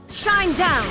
Shine down!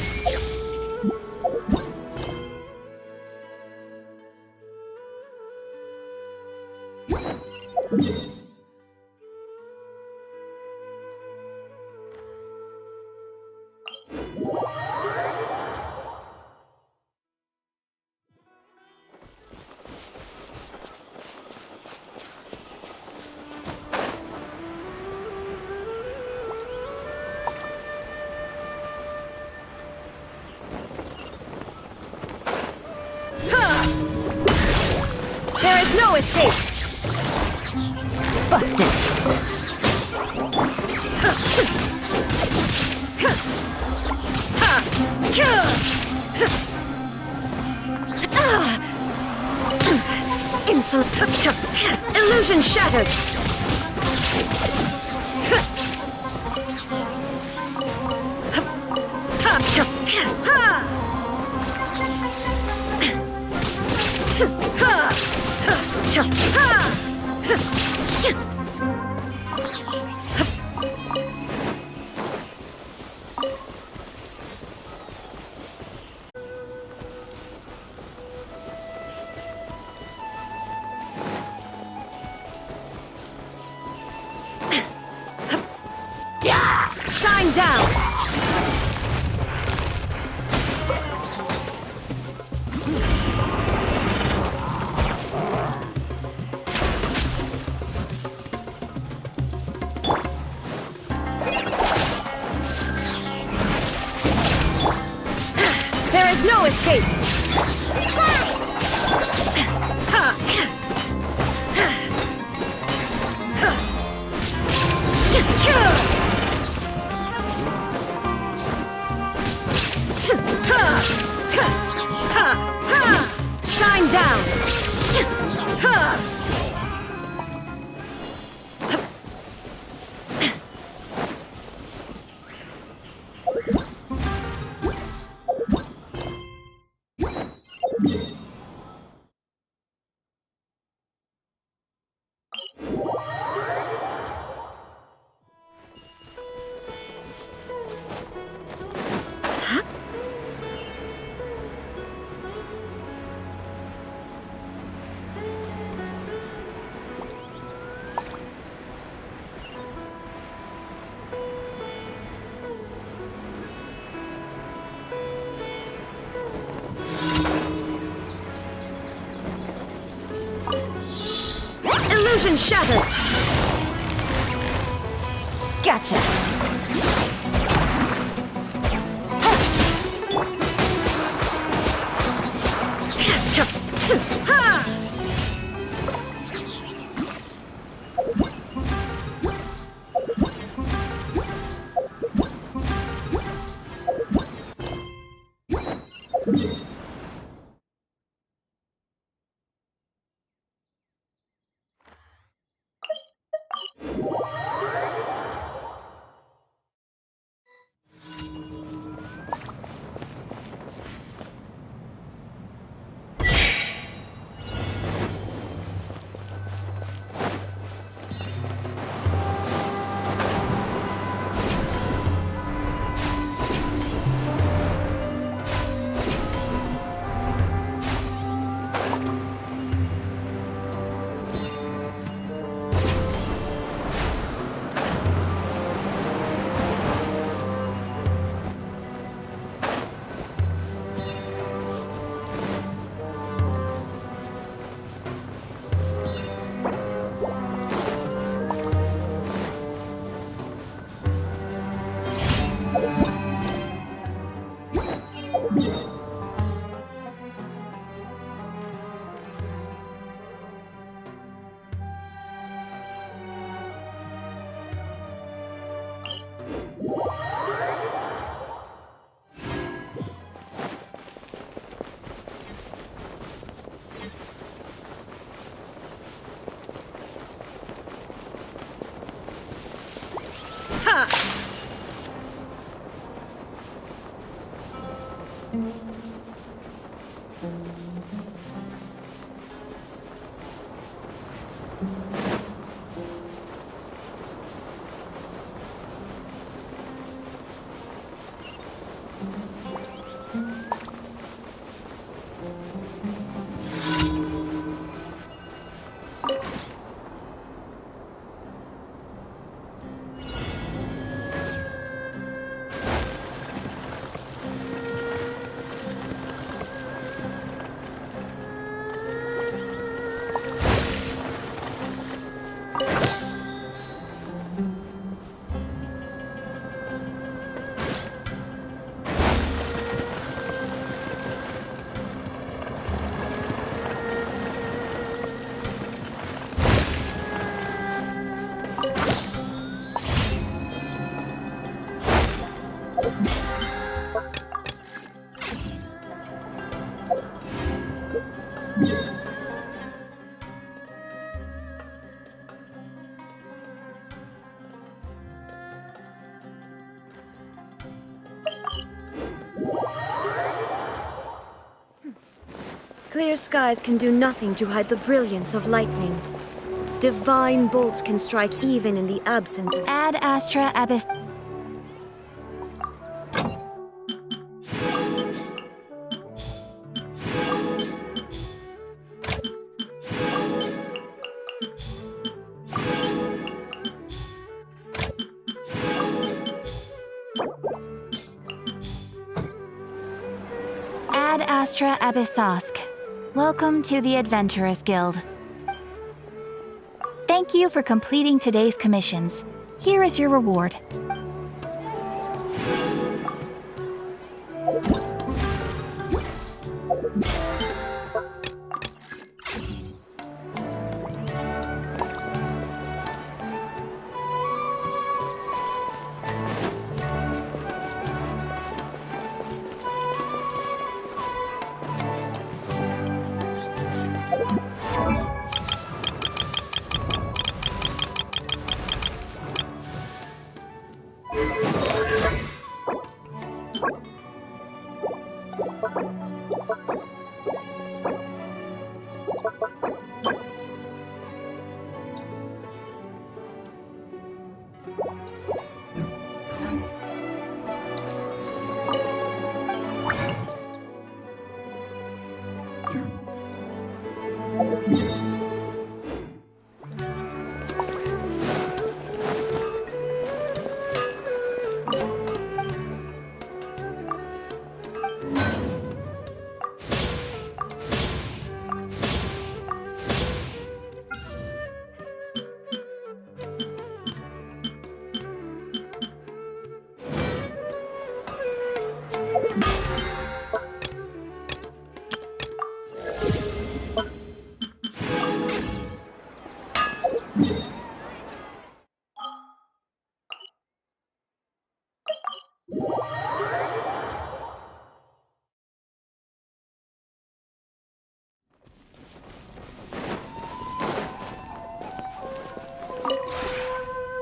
There is no escape! Busted! Insolent! Illusion shattered! Shine down! There is no escape! Shine down! Illusion shattered! Gotcha! Clear skies can do nothing to hide the brilliance of lightning. Divine bolts can strike even in the absence of— Ad Astra Abyss. Ad Astra Abyssosk. Welcome to the Adventurers Guild. Thank you for completing today's commissions. Here is your reward.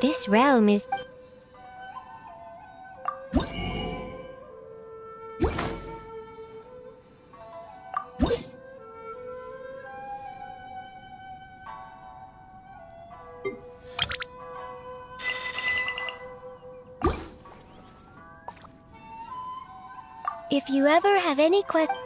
This realm is... If you ever have any questions...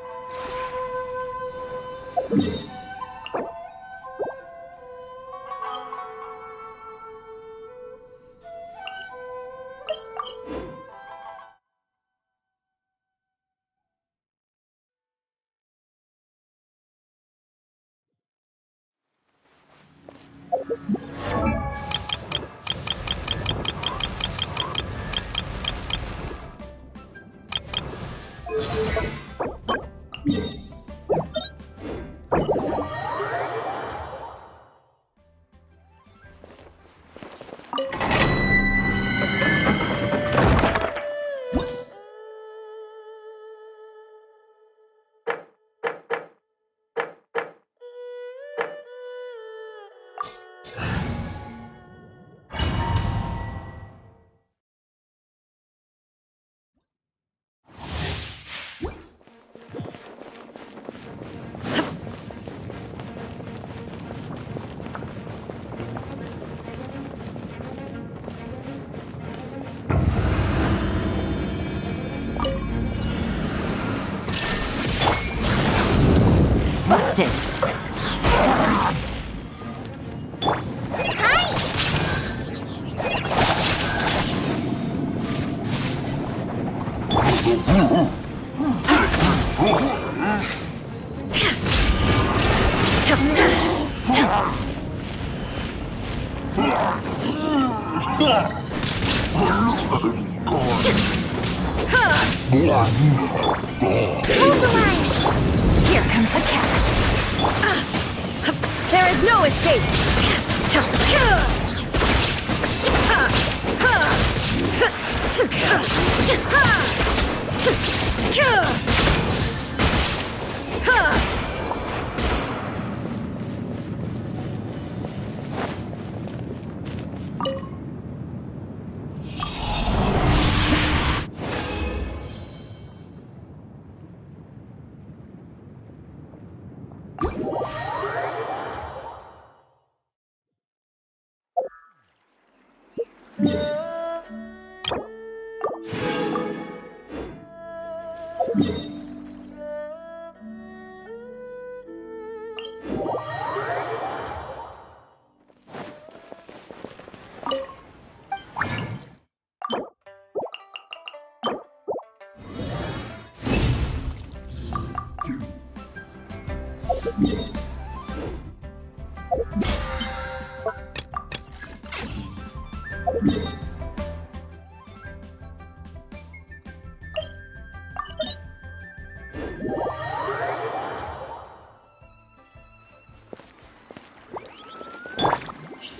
Busted! Hold the line! Here comes the catch. There is no escape!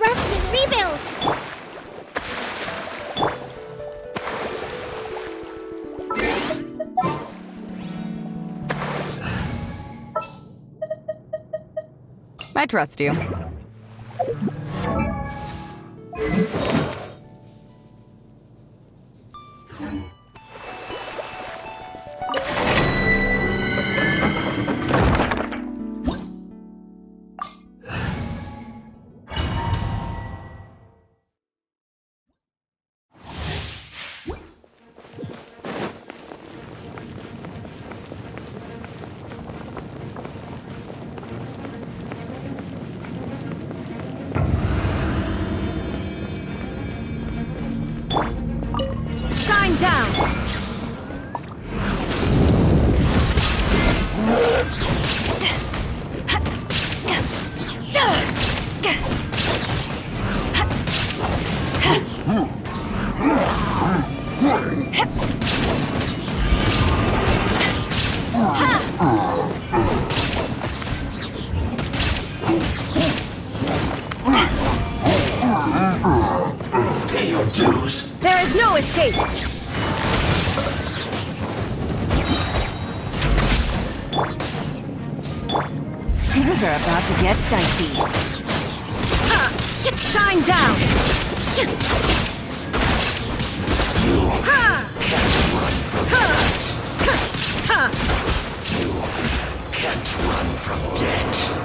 Rusty, rebuild! I trust you. Shine down! Pay your dues. There is no escape! Things are about to get dicey. Shine down! You can't run from death. You can't run from death.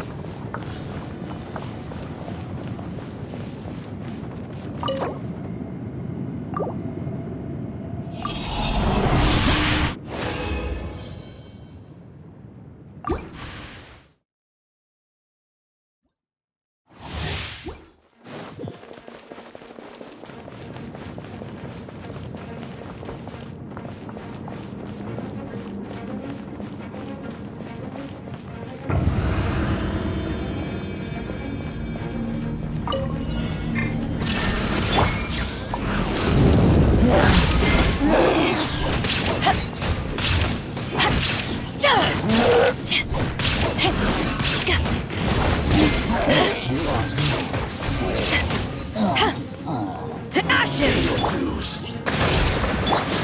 To ashes! Your dues.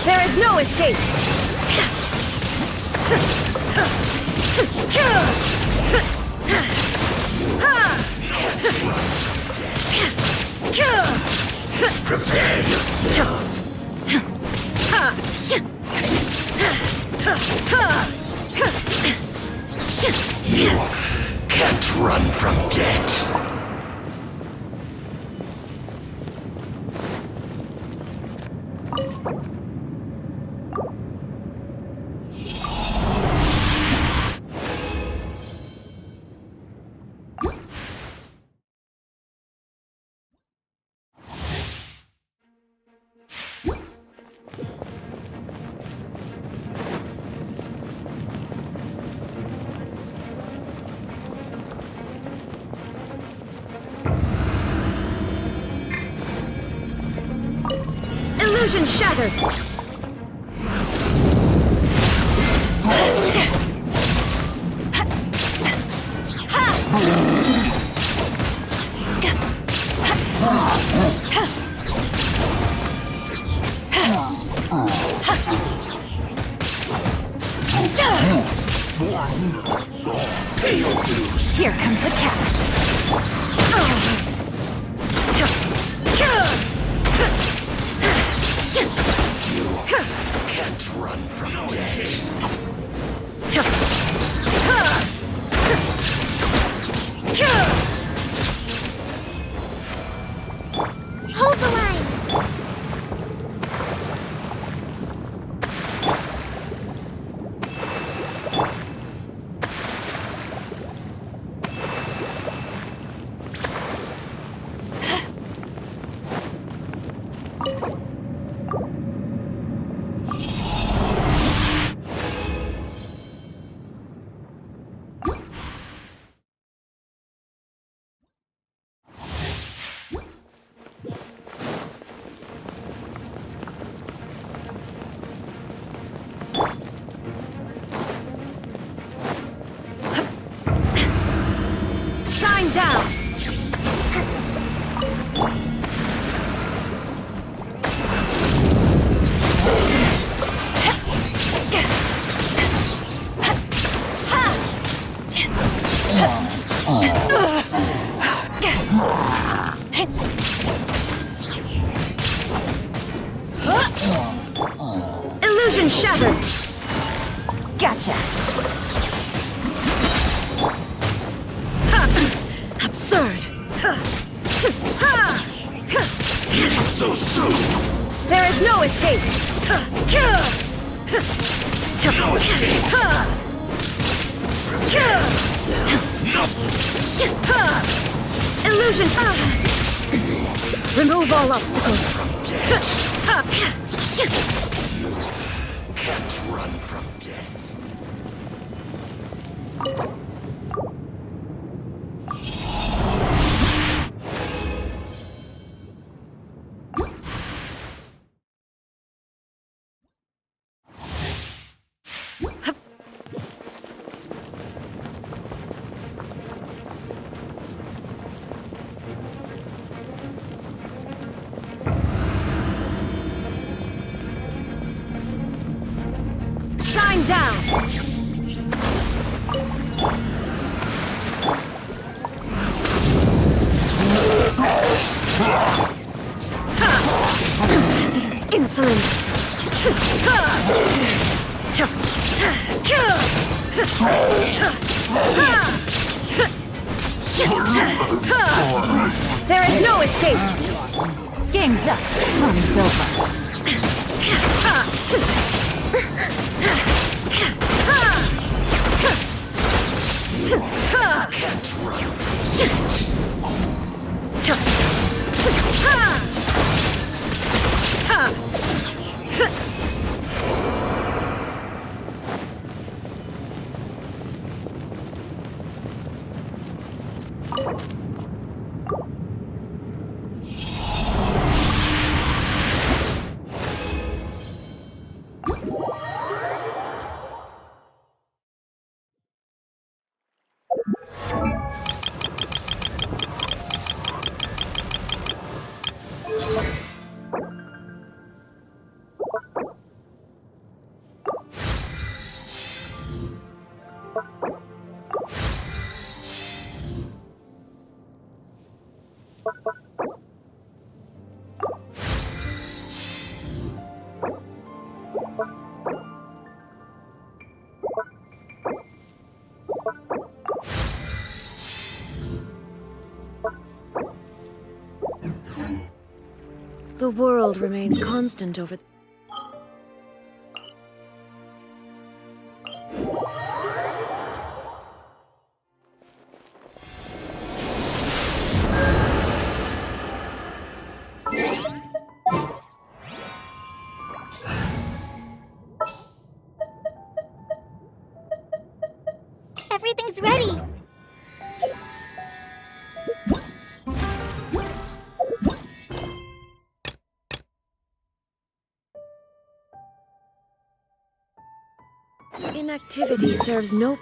There is no escape! Prepare yourself. You can't run from death. Illusion shattered! Pay your dues. Here comes the catch. You can't run from death. Hold the line! Illusion shattered! Gotcha. Absurd! So soon! There is no escape! No escape! Illusion! Remove all obstacles. Can't run from death. Shine down! Insolent! There is no escape! Game's up. Fun's over. Can't run from The world remains constant over... Everything's ready. Inactivity serves no...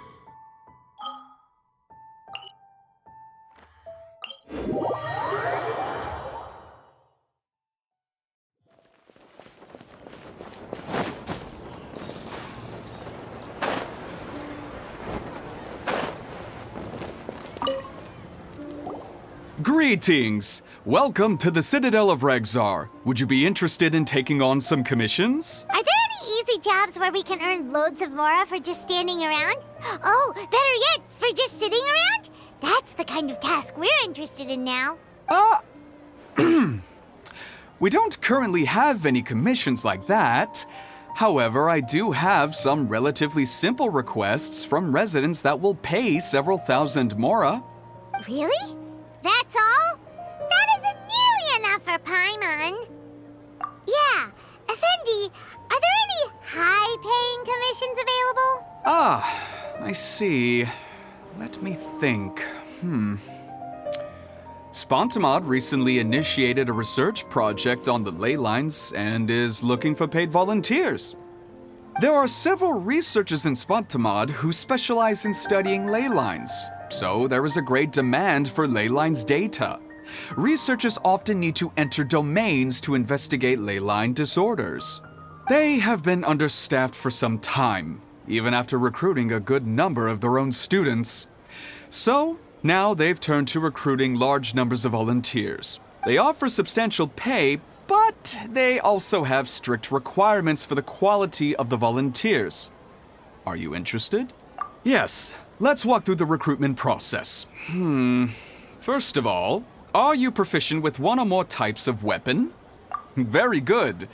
Greetings! Welcome to the Citadel of Regzar. Would you be interested in taking on some commissions? Are there any easy jobs where we can earn loads of Mora for just standing around? Oh, better yet, for just sitting around? That's the kind of task we're interested in now. We don't currently have any commissions like that. However, I do have some relatively simple requests from residents that will pay several thousand Mora. Really? That's all? That isn't nearly enough for Paimon. Yeah, Effendi, are there any high-paying commissions available? Ah, I see. Let me think. Spontamod recently initiated a research project on the ley lines and is looking for paid volunteers. There are several researchers in Spontamod who specialize in studying ley lines, so there is a great demand for ley lines data. Researchers often need to enter domains to investigate ley line disorders. They have been understaffed for some time, even after recruiting a good number of their own students. So, now they've turned to recruiting large numbers of volunteers. They offer substantial pay, but they also have strict requirements for the quality of the volunteers. Are you interested? Yes, let's walk through the recruitment process. First of all, are you proficient with one or more types of weapon? Very good.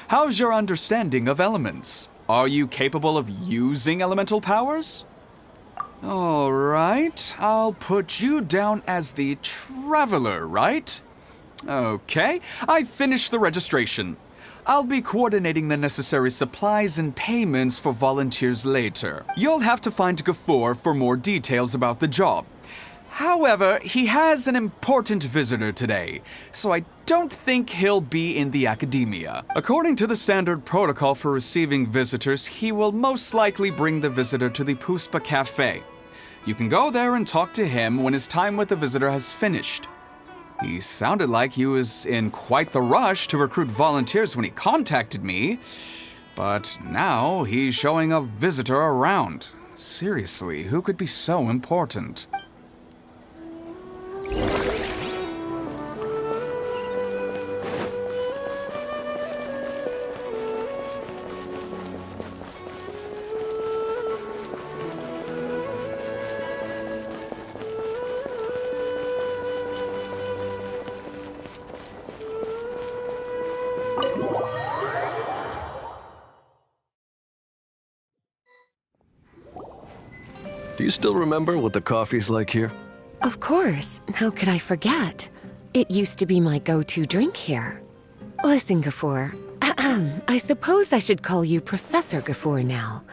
How's your understanding of elements? Are you capable of using elemental powers? All right, I'll put you down as the Traveler, right? Okay, I've finished the registration. I'll be coordinating the necessary supplies and payments for volunteers later. You'll have to find Gafoor for more details about the job. However, he has an important visitor today, so I don't think he'll be in the academia. According to the standard protocol for receiving visitors, he will most likely bring the visitor to the Puspa Cafe. You can go there and talk to him when his time with the visitor has finished. He sounded like he was in quite the rush to recruit volunteers when he contacted me, but now he's showing a visitor around. Seriously, who could be so important? Do you still remember what the coffee's like here? Of course. How could I forget? It used to be my go-to drink here. Listen, Gafoor. I suppose I should call you Professor Gafoor now.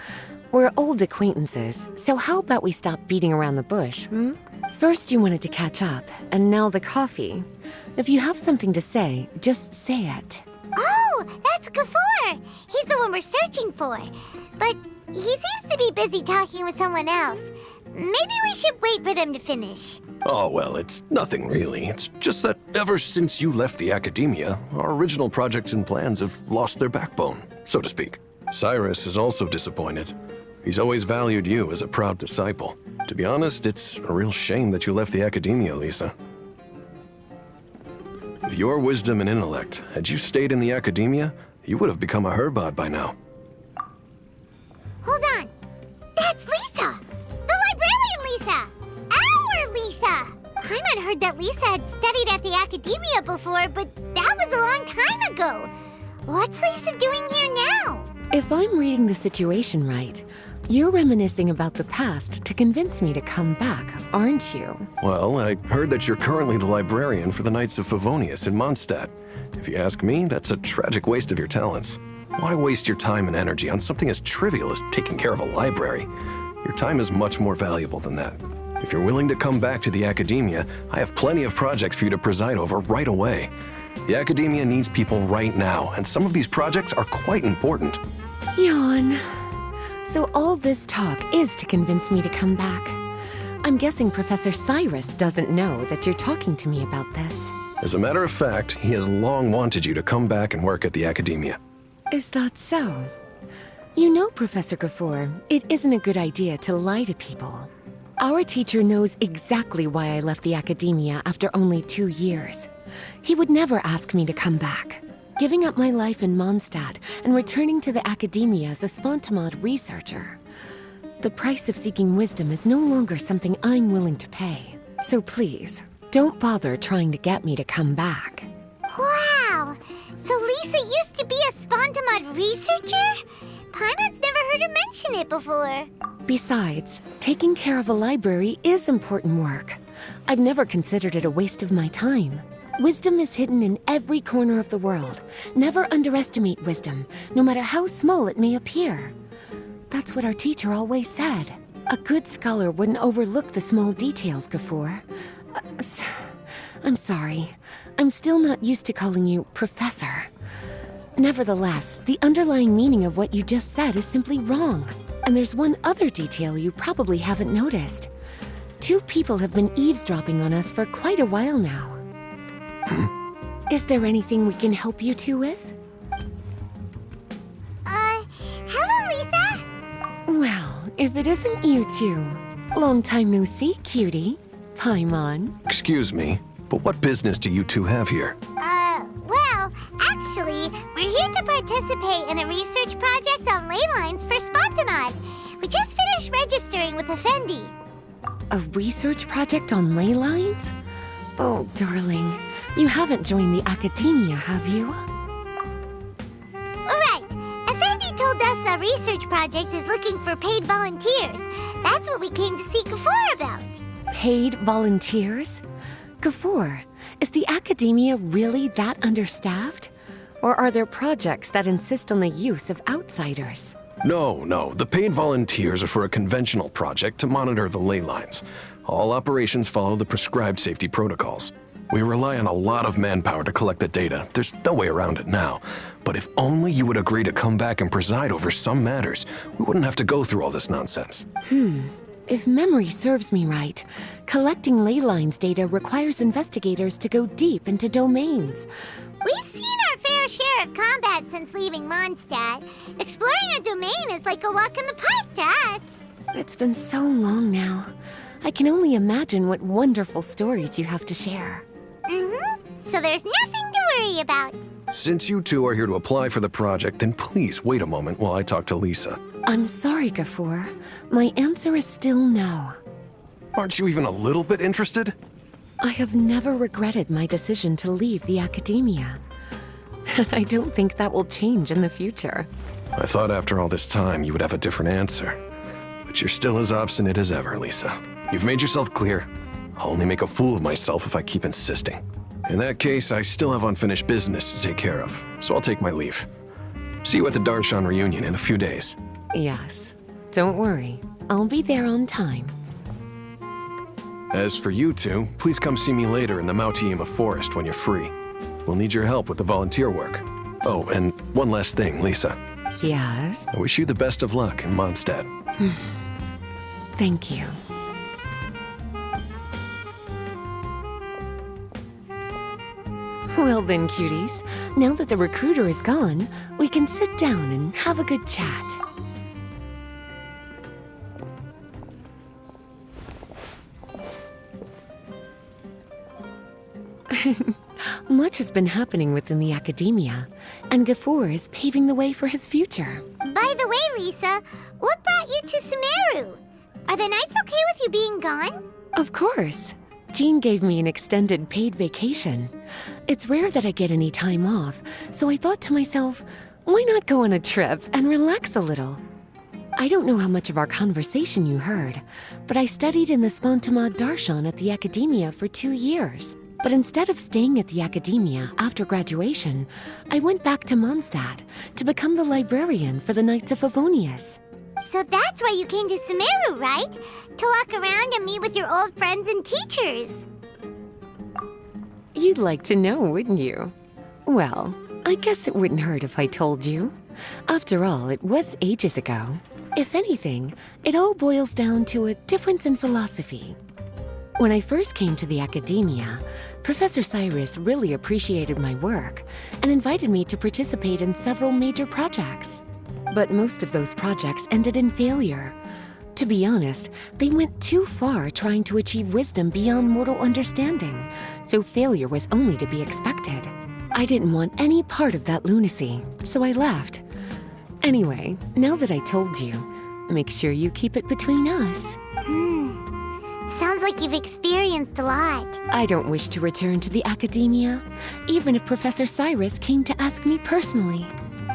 We're old acquaintances, so how about we stop beating around the bush, hmm? First you wanted to catch up, and now the coffee. If you have something to say, just say it. Oh, that's Gafoor! He's the one we're searching for. But he seems to be busy talking with someone else. Maybe we should wait for them to finish. Oh, well, it's nothing really. It's just that ever since you left the academia, our original projects and plans have lost their backbone, so to speak. Cyrus is also disappointed. He's always valued you as a proud disciple. To be honest, it's a real shame that you left the academia, Lisa. With your wisdom and intellect, had you stayed in the academia, you would have become a Herbad by now. Hold on. That's Lisa! The librarian Lisa! Our Lisa! Paimon heard that Lisa had studied at the academia before, but that was a long time ago. What's Lisa doing here now? If I'm reading the situation right, you're reminiscing about the past to convince me to come back, aren't you? Well, I heard that you're currently the librarian for the Knights of Favonius in Mondstadt. If you ask me, that's a tragic waste of your talents. Why waste your time and energy on something as trivial as taking care of a library? Your time is much more valuable than that. If you're willing to come back to the academia, I have plenty of projects for you to preside over right away. The academia needs people right now, and some of these projects are quite important. Yawn. So all this talk is to convince me to come back. I'm guessing Professor Cyrus doesn't know that you're talking to me about this. As a matter of fact, he has long wanted you to come back and work at the academia. Is that so? You know, Professor Gafoor, it isn't a good idea to lie to people. Our teacher knows exactly why I left the academia after only 2 years. He would never ask me to come back. Giving up my life in Mondstadt and returning to the academia as a Spontamod researcher. The price of seeking wisdom is no longer something I'm willing to pay. So please, don't bother trying to get me to come back. Wow! So Lisa used to be a Spontamod researcher? Paimon's never heard her mention it before. Besides, taking care of a library is important work. I've never considered it a waste of my time. Wisdom is hidden in every corner of the world. Never underestimate wisdom, no matter how small it may appear. That's what our teacher always said. A good scholar wouldn't overlook the small details, Gafoor. I'm sorry. I'm still not used to calling you Professor. Nevertheless, the underlying meaning of what you just said is simply wrong. And there's one other detail you probably haven't noticed. 2 people have been eavesdropping on us for quite a while now. Is there anything we can help you 2 with? Hello, Lisa? Well, if it isn't you 2. Long time no see, cutie. Paimon. Excuse me, but what business do you two have here? Well, Actually, we're here to participate in a research project on ley lines for Spontamod. We just finished registering with Effendi. A research project on ley lines? Oh, darling, you haven't joined the academia, have you? Right. Effendi told us a research project is looking for paid volunteers. That's what we came to see Gafoor about. Paid volunteers? Gafoor, is the academia really that understaffed? Or are there projects that insist on the use of outsiders? No. The paid volunteers are for a conventional project to monitor the ley lines. All operations follow the prescribed safety protocols. We rely on a lot of manpower to collect the data. There's no way around it now. But if only you would agree to come back and preside over some matters, we wouldn't have to go through all this nonsense. If memory serves me right, collecting ley lines data requires investigators to go deep into domains. We've seen our fair share of combat since leaving Mondstadt. Exploring a domain is like a walk in the park to us. It's been so long now. I can only imagine what wonderful stories you have to share. So there's nothing to worry about. Since you two are here to apply for the project, then please wait a moment while I talk to Lisa. I'm sorry, Gafoor. My answer is still no. Aren't you even a little bit interested? I have never regretted my decision to leave the academia. I don't think that will change in the future. I thought after all this time you would have a different answer. But you're still as obstinate as ever, Lisa. You've made yourself clear. I'll only make a fool of myself if I keep insisting. In that case, I still have unfinished business to take care of, so I'll take my leave. See you at the Darshan reunion in a few days. Yes. Don't worry. I'll be there on time. As for you two, please come see me later in the Mautiima forest when you're free. We'll need your help with the volunteer work. Oh, and one last thing, Lisa. Yes? I wish you the best of luck in Mondstadt. Thank you. Well then, cuties. Now that the recruiter is gone, we can sit down and have a good chat. Much has been happening within the academia, and Gafoor is paving the way for his future. By the way, Lisa, what brought you to Sumeru? Are the nights okay with you being gone? Of course. Jean gave me an extended paid vacation. It's rare that I get any time off, so I thought to myself, why not go on a trip and relax a little? I don't know how much of our conversation you heard, but I studied in the Spontamod Darshan at the academia for 2 years. But instead of staying at the academia after graduation, I went back to Mondstadt to become the librarian for the Knights of Favonius. So that's why you came to Sumeru, right? To walk around and meet with your old friends and teachers. You'd like to know, wouldn't you? Well, I guess it wouldn't hurt if I told you. After all, it was ages ago. If anything, it all boils down to a difference in philosophy. When I first came to the academia, Professor Cyrus really appreciated my work and invited me to participate in several major projects. But most of those projects ended in failure. To be honest, they went too far trying to achieve wisdom beyond mortal understanding, so failure was only to be expected. I didn't want any part of that lunacy, so I left. Anyway, now that I told you, make sure you keep it between us. Sounds like you've experienced a lot. I don't wish to return to the academia, even if Professor Cyrus came to ask me personally.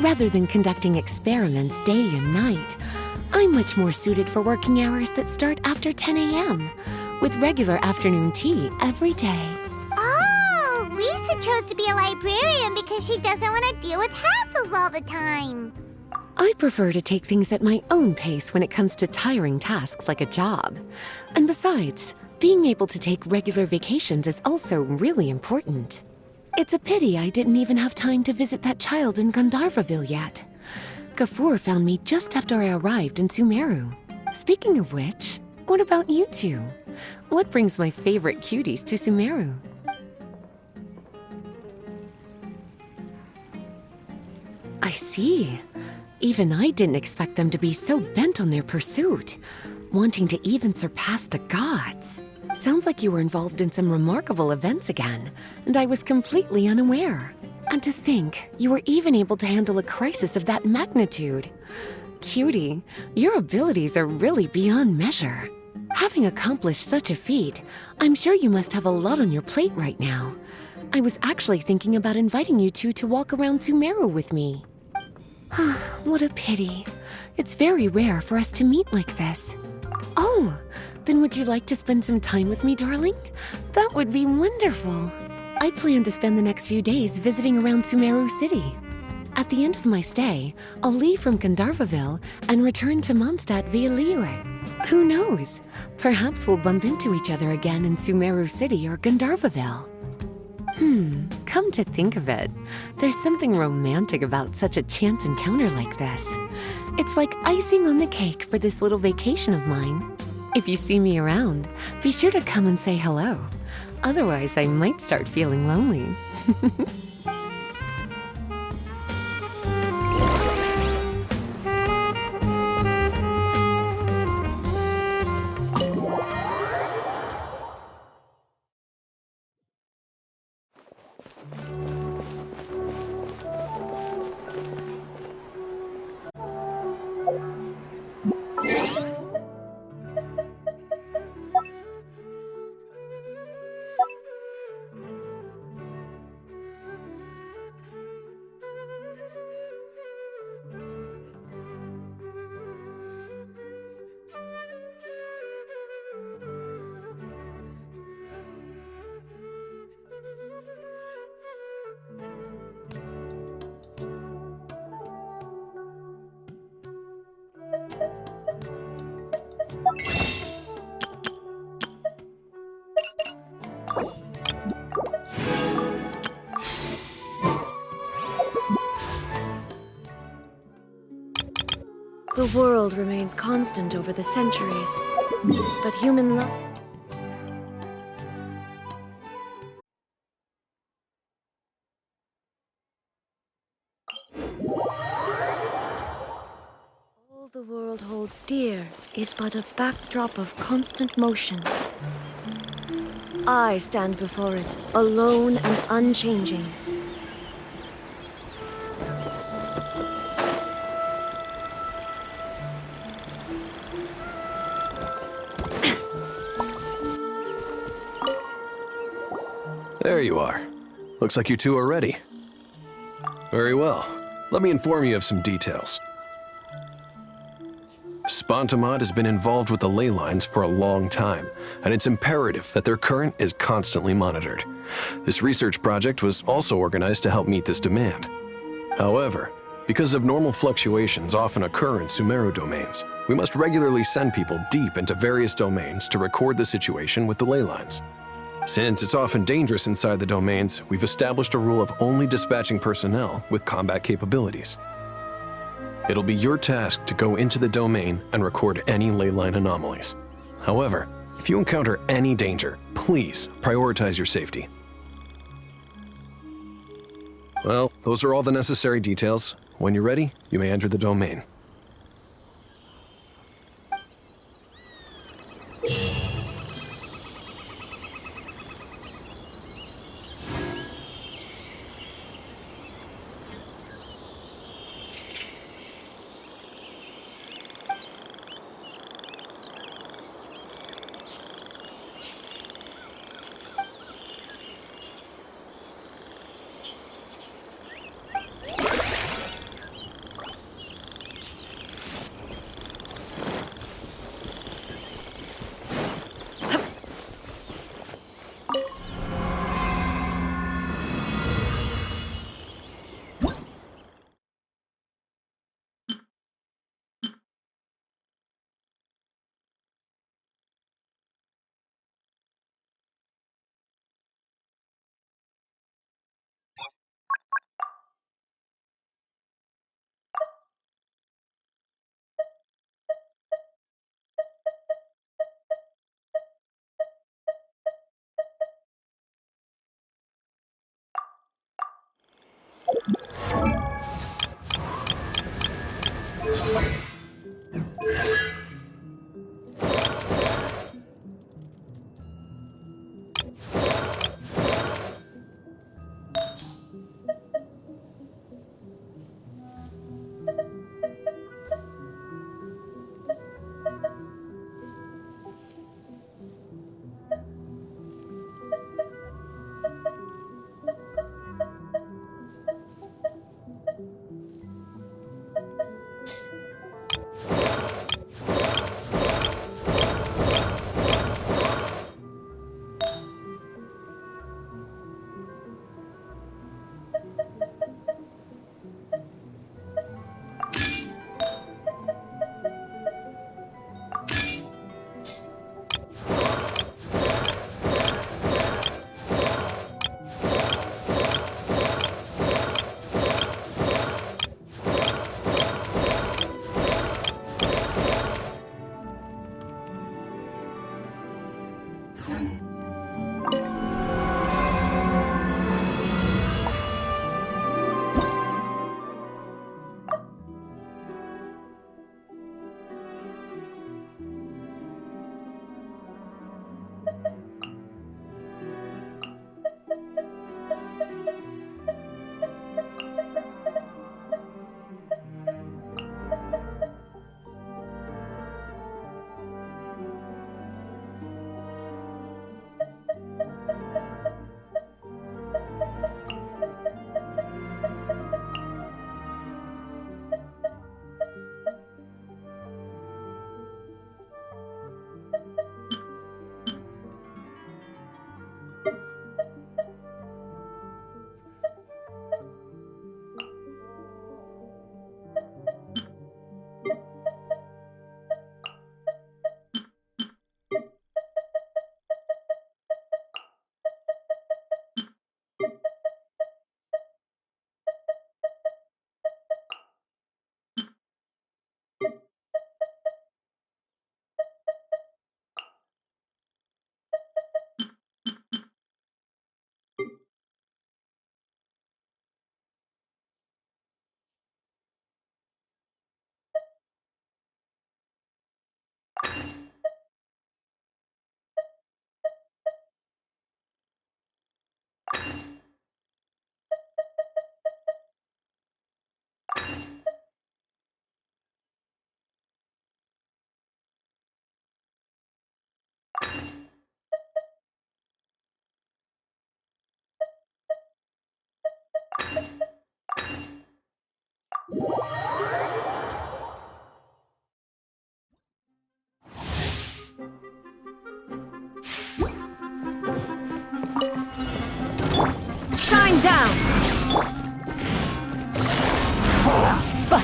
Rather than conducting experiments day and night, I'm much more suited for working hours that start after 10 a.m., with regular afternoon tea every day. Oh, Lisa chose to be a librarian because she doesn't want to deal with hassles all the time. I prefer to take things at my own pace when it comes to tiring tasks like a job. And besides, being able to take regular vacations is also really important. It's a pity I didn't even have time to visit that child in Gandharvaville yet. Gafoor found me just after I arrived in Sumeru. Speaking of which, what about you two? What brings my favorite cuties to Sumeru? I see. Even I didn't expect them to be so bent on their pursuit, wanting to even surpass the gods. Sounds like you were involved in some remarkable events again, and I was completely unaware. And to think, you were even able to handle a crisis of that magnitude. Cutie, your abilities are really beyond measure. Having accomplished such a feat, I'm sure you must have a lot on your plate right now. I was actually thinking about inviting you two to walk around Sumeru with me. What a pity. It's very rare for us to meet like this. Oh, then would you like to spend some time with me, darling? That would be wonderful. I plan to spend the next few days visiting around Sumeru City. At the end of my stay, I'll leave from Gandharvaville and return to Mondstadt via Liyue. Who knows? Perhaps we'll bump into each other again in Sumeru City or Gandharvaville. Come to think of it, there's something romantic about such a chance encounter like this. It's like icing on the cake for this little vacation of mine. If you see me around, be sure to come and say hello. Otherwise, I might start feeling lonely. The world remains constant over the centuries, but human love... All the world holds dear is but a backdrop of constant motion. I stand before it, alone and unchanging. There you are. Looks like you two are ready. Very well. Let me inform you of some details. Spontamod has been involved with the ley lines for a long time, and it's imperative that their current is constantly monitored. This research project was also organized to help meet this demand. However, because abnormal fluctuations often occur in Sumeru domains, we must regularly send people deep into various domains to record the situation with the ley lines. Since it's often dangerous inside the domains, we've established a rule of only dispatching personnel with combat capabilities. It'll be your task to go into the domain and record any ley line anomalies. However, if you encounter any danger, please prioritize your safety. Well, those are all the necessary details. When you're ready, you may enter the domain.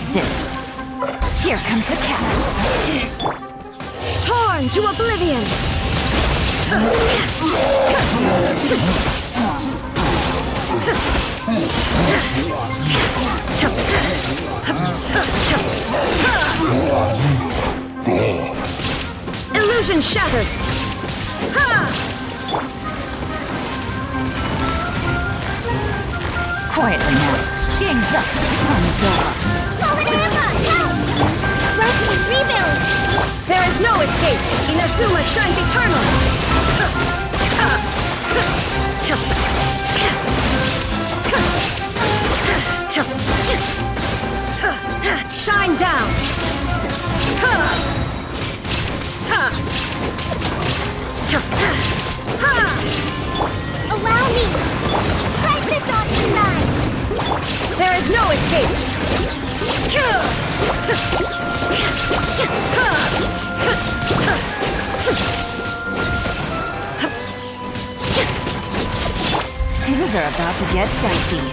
wasted. Here comes the catch. Torn to oblivion! Illusion shattered! Quietly now. Game's up. Fun's over. Rescue, rebuild! There is no escape! Inazuma shines eternal! Shine down! Allow me! Fight this on the side! There is no escape! Things are about to get dicey.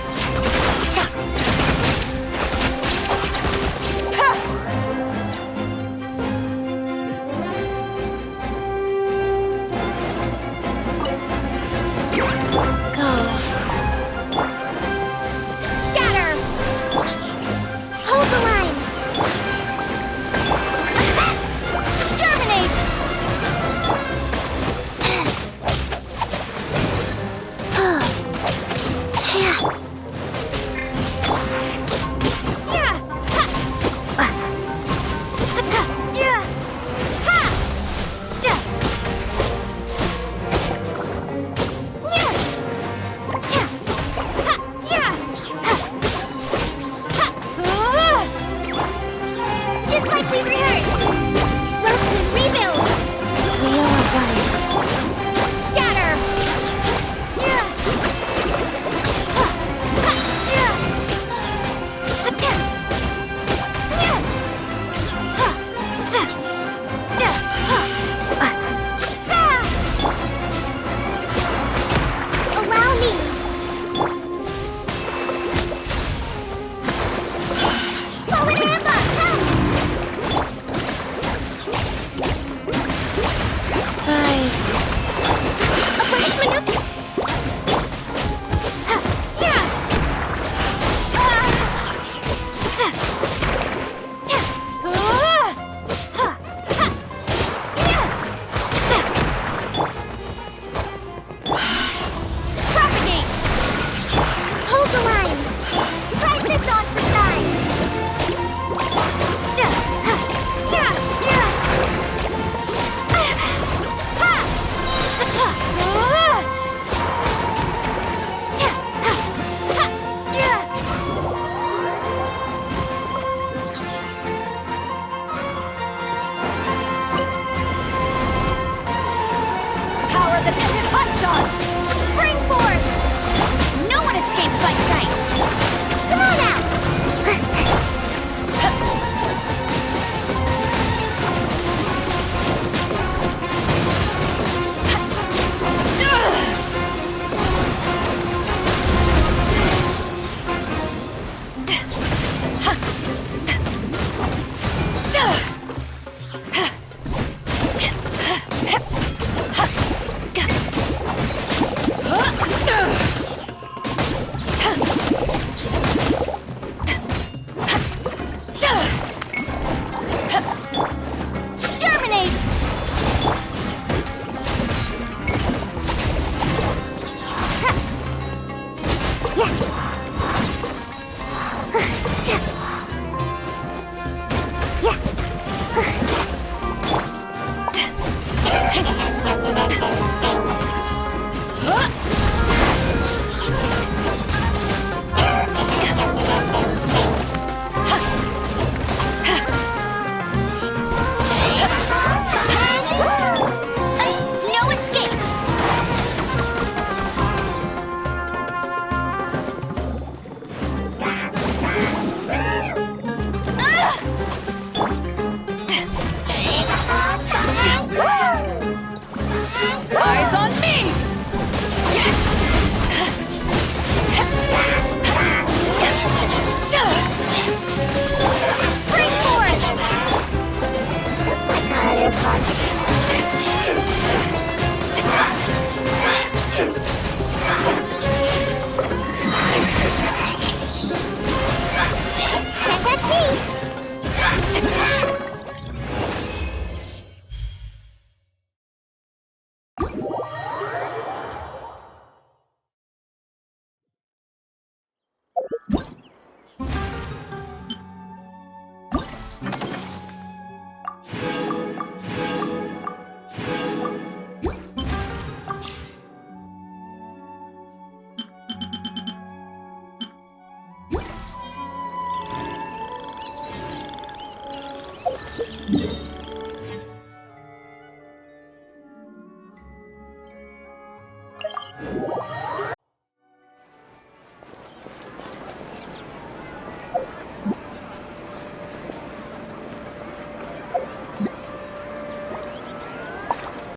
Scatter! Hold the line! Exterminate! Just like we rehearsed! Rescue, rebuild! We are one. Scatter! Allow me! Forward ambush! Rise. A fresh maneuver! Propagate! Hold the line! Fight this on for size! Power the pendant hot dog! Spring forth! No one escapes my sights! Come on out! Exterminate! No escape!